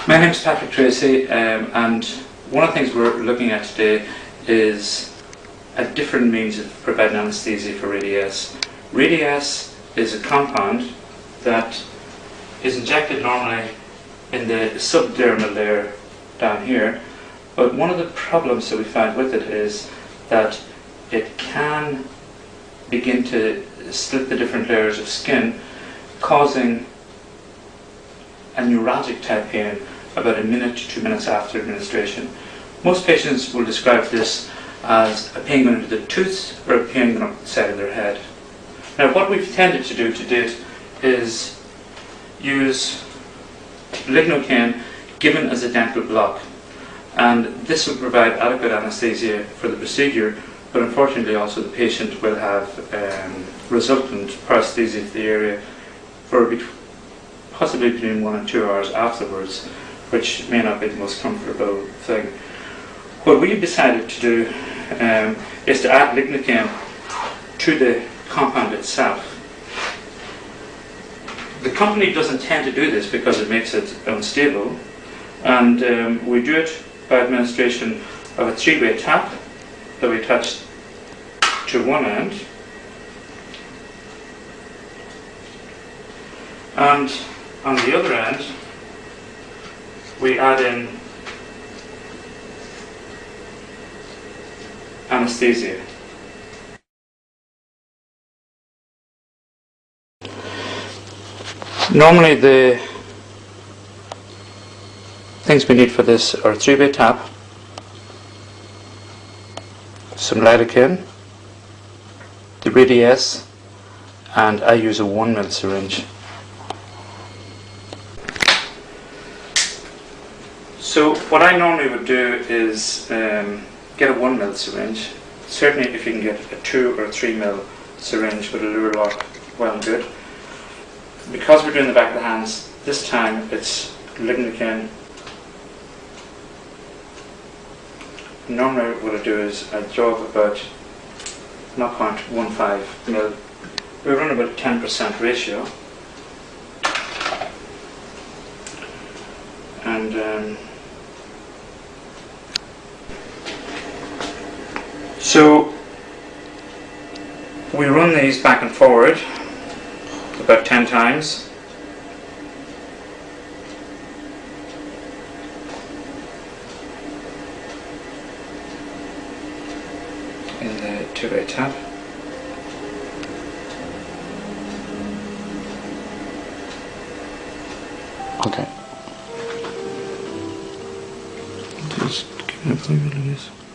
My name is Patrick Treacy, and one of the things we're looking at today is a different means of providing anaesthesia for Radiesse. Radiesse is a compound that is injected normally in the subdermal layer down here, but one of the problems that we find with it is that it can begin to split the different layers of skin, causing a neuralgic type pain about a minute to 2 minutes after administration. Most patients will describe this as a pain going into the tooth or a pain going up the side of their head. Now, what we've tended to do to date is use lignocaine given as a dental block, and this will provide adequate anaesthesia for the procedure, but unfortunately also the patient will have resultant paresthesia of the area for possibly between 1 and 2 hours afterwards, which may not be the most comfortable thing. What we've decided to do is to add lignocaine to the compound itself. The company doesn't tend to do this because it makes it unstable, and we do it by administration of a 3-way tap that we attach to one end, and on the other end we add in anaesthesia. Normally the things we need for this are a 3-way tap, some lidocaine, the Radiesse, and I use a 1 ml syringe. So what I normally would do is get a 1 ml syringe. Certainly if you can get a 2 or 3 ml syringe with a luer lock, well and good. Because we're doing the back of the hands, this time it's lignocaine. Normally what I do is I draw up about 0.15 ml. We run about a 10% ratio. And so we run these back and forward about 10 times. In the 2-way tap. Okay. Just give it a